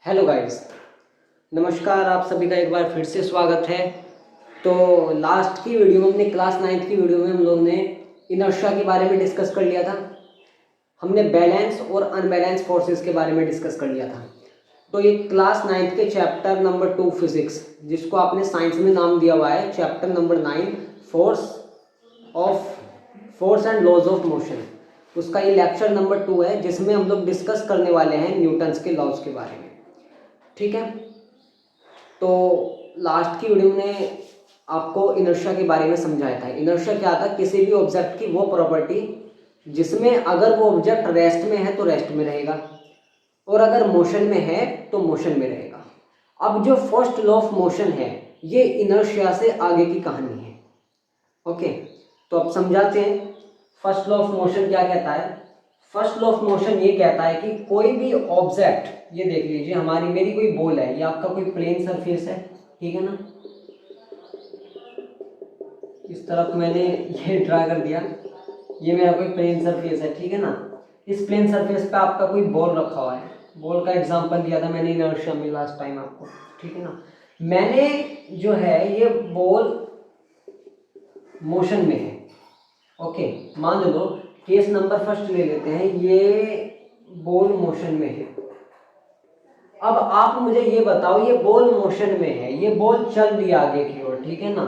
Hello guys, नमस्कार। आप सभी का एक बार फिर से स्वागत है। तो लास्ट की वीडियो में हमने क्लास 9th की वीडियो में हम लोग ने इनर्शिया के बारे में डिस्कस कर लिया था। हमने बैलेंस और अनबैलेंस फोर्सेस के बारे में डिस्कस कर लिया था। तो ये क्लास 9th के चैप्टर नंबर 2 फिजिक्स, जिसको आपने साइंस में नाम दिया हुआ है chapter number 9 force and laws of motion, उसका ये लेक्चर नंबर 2 है, जिसमें हम लोग डिस्कस करने वाले हैं न्यूटन्स के लॉज के बारे में। ठीक है, तो लास्ट की वीडियो में आपको इनर्शिया के बारे में समझाया था। इनर्शिया क्या था? किसी भी ऑब्जेक्ट की वो प्रॉपर्टी जिसमें अगर वो ऑब्जेक्ट रेस्ट में है तो रेस्ट में रहेगा और अगर मोशन में है तो मोशन में रहेगा। अब जो फर्स्ट लॉ ऑफ मोशन है ये इनर्शिया से आगे की कहानी है। ओके, तो अब समझाते हैं फर्स्ट लॉ ऑफ मोशन क्या कहता है। फर्स्ट लॉ ऑफ मोशन ये कहता है कि कोई भी ऑब्जेक्ट, ये देख लीजिए मेरी कोई बॉल है, ये आपका कोई प्लेन सरफेस है, ठीक है ना। इस तरफ मैंने ये ड्रा कर दिया, ये मेरा कोई प्लेन सरफेस है, ठीक है ना। इस प्लेन सरफेस पे आपका कोई बॉल रखा हुआ है। बॉल का एग्जांपल दिया था मैंने इनर्शिया में लास्ट टाइम आपको, ठीक है ना। मैंने जो है ये बॉल मोशन में है। ओके, मान लो केस नंबर फर्स्ट ले लेते हैं, ये बॉल मोशन में है। अब आप मुझे ये बताओ, ये बॉल मोशन में है, ये बॉल चल रही है आगे की ओर, ठीक है ना।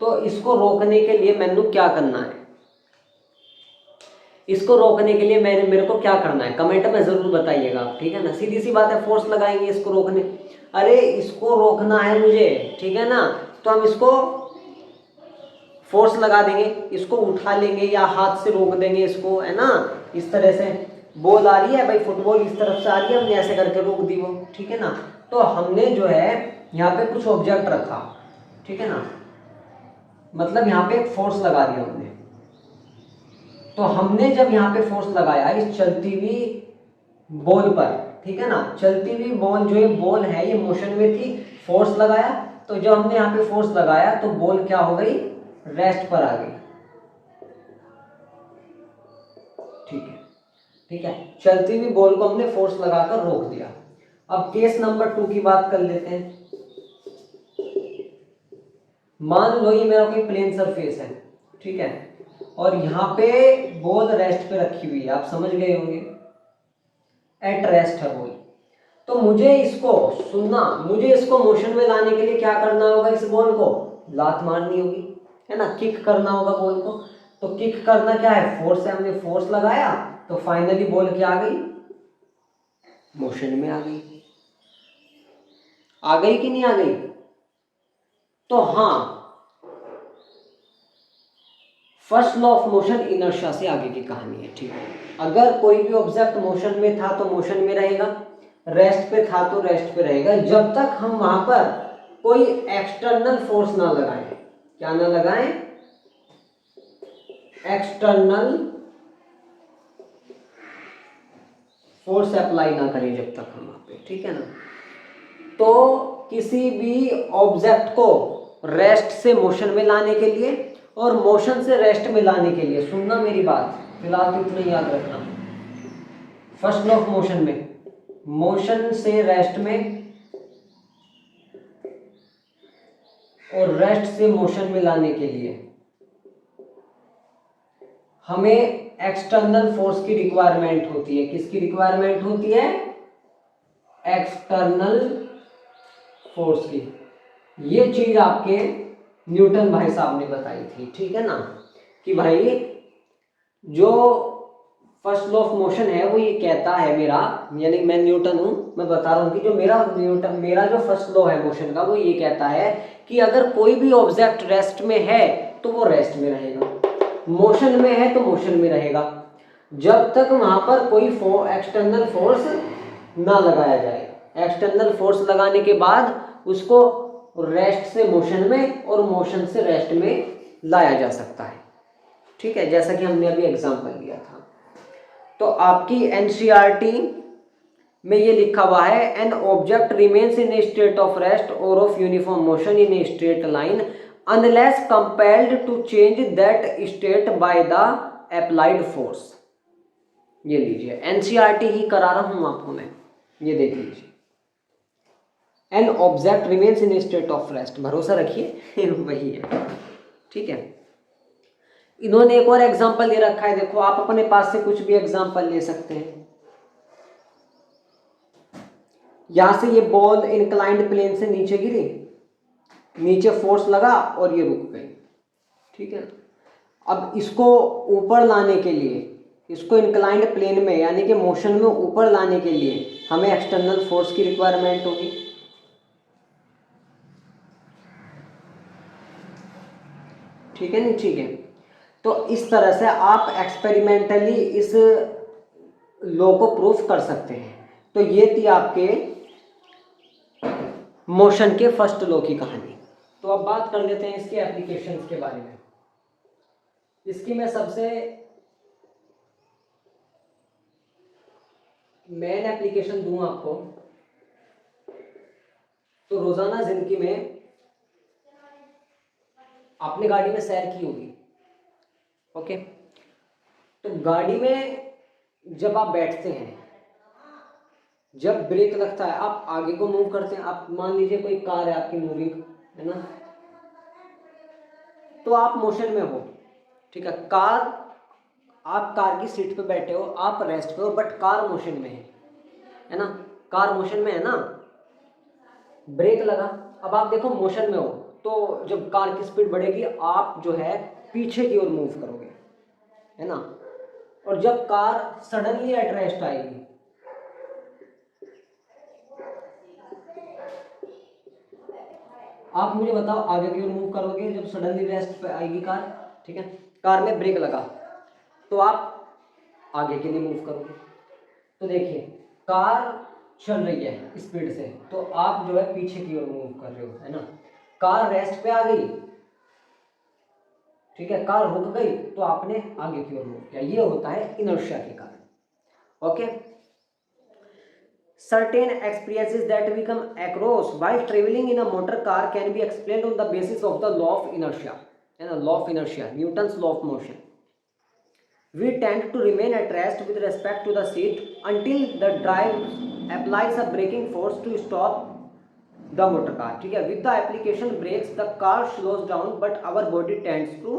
तो इसको रोकने के लिए मैंने क्या करना है? इसको रोकने के लिए मेरे को क्या करना है? कमेंट में जरूर बताइएगा आप, ठीक है ना। सीधी सी बात है, फोर्स लगाएंगे इसको रोकने। अरे इसको रोकना है मुझे, ठीक है ना, तो हम इसको फोर्स लगा देंगे, इसको उठा लेंगे या हाथ से रोक देंगे इसको, है ना। इस तरह से बॉल आ रही है भाई, फुटबॉल इस तरफ से आ रही है, हमने ऐसे करके रोक दी वो, ठीक है ना। तो हमने जो है यहाँ पे कुछ ऑब्जेक्ट रखा, ठीक है ना, मतलब यहाँ पे एक फोर्स लगा दिया हमने। तो हमने जब यहाँ पे फोर्स लगाया इस चलती हुई बॉल पर, ठीक है ना, चलती हुई बॉल, जो ये बॉल है ये मोशन में थी, फोर्स लगाया, तो जब हमने यहाँ पे फोर्स लगाया तो बॉल क्या हो गई? रेस्ट पर आ गई। ठीक है, चलती हुई बॉल को हमने फोर्स लगाकर रोक दिया। अब केस नंबर 2 की बात कर लेते हैं। मान लो ये मेरा कोई प्लेन सरफेस है, ठीक है, और यहाँ पे बॉल रेस्ट पे रखी हुई है, आप समझ गए होंगे, एट रेस्ट है बॉल। तो मुझे इसको सुनना, मुझे इसको मोशन में लाने के लिए क्या करना होगा? इस बॉल को लात मारनी होगी, है ना, किक करना होगा बॉल को। तो किक करना क्या है? फोर्स है, हमने फोर्स लगाया तो फाइनली बॉल क्या आ गई? मोशन में आ गई। आ गई कि नहीं आ गई? तो हाँ, first law of motion inertia से आगे की कहानी है, ठीक है। अगर कोई भी ऑब्जेक्ट मोशन में था तो मोशन में रहेगा, रेस्ट पे था तो रेस्ट पे रहेगा, जब तक हम वहां पर कोई एक्सटर्नल फोर्स ना लगाएं। क्या ना लगाएं? एक्सटर्नल फोर्स अप्लाई ना करें जब तक हम वहां पे, ठीक है ना। तो किसी भी ऑब्जेक्ट को रेस्ट से मोशन में लाने के लिए और मोशन से रेस्ट में लाने के लिए, सुनना मेरी बात, फिलहाल तो इतना याद रखना। फर्स्ट लॉ ऑफ मोशन में मोशन से रेस्ट में और रेस्ट से मोशन में लाने के लिए हमें एक्सटर्नल फोर्स की रिक्वायरमेंट होती है। किसकी रिक्वायरमेंट होती है? एक्सटर्नल फोर्स की। ये चीज आपके न्यूटन भाई साहब ने बताई थी, ठीक है ना, कि भाई जो फर्स्ट लॉ ऑफ मोशन है वो ये कहता है, मेरा यानी मैं न्यूटन हूं, मैं बता रहा हूं कि जो मेरा जो फर्स्ट लॉ है मोशन का वो ये कहता है कि अगर कोई भी ऑब्जेक्ट रेस्ट में है तो वो रेस्ट में रहेगा, मोशन में है तो मोशन में रहेगा, जब तक वहां पर कोई एक्सटर्नल फोर्स ना लगाया जाए। एक्सटर्नल फोर्स लगाने के बाद उसको रेस्ट से मोशन में और मोशन से रेस्ट में लाया जा सकता है, ठीक है, जैसा कि हमने अभी एग्जांपल लिया था। तो आपकी एनसीईआरटी में ये लिखा हुआ है, an object remains in a state of rest और of uniform motion in a straight line unless compelled to change that state by the applied force. ये लीजिए, एनसीईआरटी ही करा रहा हूं आपको मैं, ये देख लीजिए। N object remains in state of rest, भरोसा रखिए वही है, ठीक है। इन्होंने एक और एग्जांपल दे रखा है, देखो आप अपने पास से कुछ भी एग्जांपल ले सकते हैं। यहां से ये बॉल इंक्लाइंड प्लेन से नीचे गिरी, नीचे फोर्स लगा और ये रुक गई, ठीक है। अब इसको ऊपर लाने के लिए, इसको इंक्लाइंड प्लेन में यानी कि मोशन में ऊपर लाने के लिए हमें एक्सटर्नल फोर्स की रिक्वायरमेंट होगी, ठीक है नहीं, ठीक है। तो इस तरह से आप एक्सपेरिमेंटली इस लॉ को प्रूफ कर सकते हैं। तो ये थी आपके मोशन के फर्स्ट लॉ की कहानी। तो अब बात कर लेते हैं इसके एप्लीकेशंस के बारे में। इसकी मैं सबसे मेन एप्लीकेशन दूं आपको, तो रोजाना जिंदगी में आपने गाड़ी में सैर की होगी, ओके। तो गाड़ी में जब आप बैठते हैं, जब ब्रेक लगता है, आप आगे को मूव करते हैं। आप मान लीजिए कोई कार है आपकी मूविंग, है ना, तो आप मोशन में हो, ठीक है। आप कार की सीट पे बैठे हो, आप रेस्ट पे हो, बट कार मोशन में है ना, कार मोशन में है ना। ब्रेक लगा, अब आप देखो मोशन में हो, तो जब कार की स्पीड बढ़ेगी आप जो है पीछे की ओर मूव करोगे, है ना। और जब कार सडनली एट रेस्ट आएगी, आप मुझे बताओ आगे की ओर मूव करोगे जब सडनली रेस्ट पे आएगी कार, ठीक है। कार में ब्रेक लगा तो आप आगे के लिए मूव करोगे। तो देखिए कार चल रही है स्पीड से, तो आप जो है पीछे की ओर मूव कर रहे हो, है ना। कार रेस्ट पे आ गई, ठीक है, कार रुक गई तो आपने आगे की ओर मूव किया। ये होता है इनर्शिया के कारण, okay. Certain experiences that we come across while traveling in a motor car can be explained on the basis of the law of inertia, and the law of inertia, Newton's law of motion. We tend to remain at rest with respect to the seat until the driver applies a braking force to stop the motor car, ठीक है। With the application brakes the car slows down but our body tends to,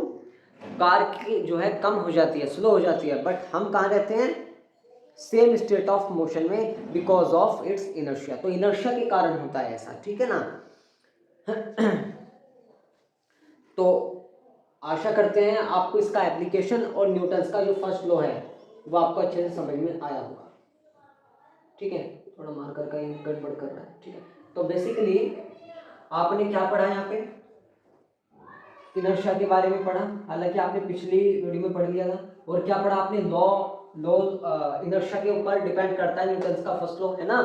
car की जो है कम हो जाती है, slow हो जाती है, बट हम कहाँ रहते हैं, सेम स्टेट ऑफ मोशन में, बिकॉज ऑफ इट्स इनर्शिया। तो इनर्शिया के कारण होता है ऐसा, ठीक है ना। तो आशा करते हैं आपको इसका एप्लीकेशन और न्यूटन्स का जो फर्स्ट लॉ है वो आपको अच्छे से समझ में आया होगा, ठीक है। थोड़ा मार्कर का गड़बड़ कर रहा है, ठीक है। तो बेसिकली आपने क्या पढ़ा यहाँ पे, इनर्शिया के बारे में पढ़ा, हालांकि आपने पिछली वीडियो में पढ़ लिया था। और क्या पढ़ा आपने, लॉ इनर्शिया के ऊपर डिपेंड करता है न्यूटन्स का फर्स्ट लॉ, है ना।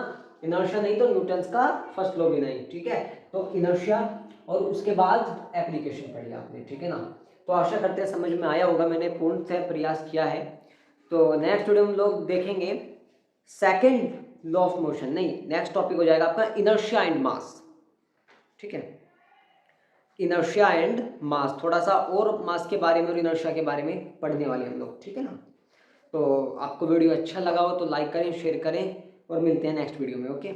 इनर्शिया नहीं तो न्यूटन्स का फर्स्ट लॉ भी नहीं, ठीक है। तो इनर्शिया और उसके बाद एप्लीकेशन पढ़ी आपने, ठीक है ना। तो आशा करते हैं समझ में आया होगा, मैंने पूर्णतः प्रयास किया है। तो नेक्स्ट वीडियो में हम लोग देखेंगे सेकेंड लॉ ऑफ मोशन, नहीं नेक्स्ट टॉपिक हो जाएगा आपका इनर्शिया एंड मास, ठीक है। इनर्शिया एंड मास, थोड़ा सा और मास के बारे में और इनर्शिया के बारे में पढ़ने वाले हम लोग, ठीक है ना। तो आपको वीडियो अच्छा लगा हो तो लाइक करें, शेयर करें और मिलते हैं नेक्स्ट वीडियो में, ओके।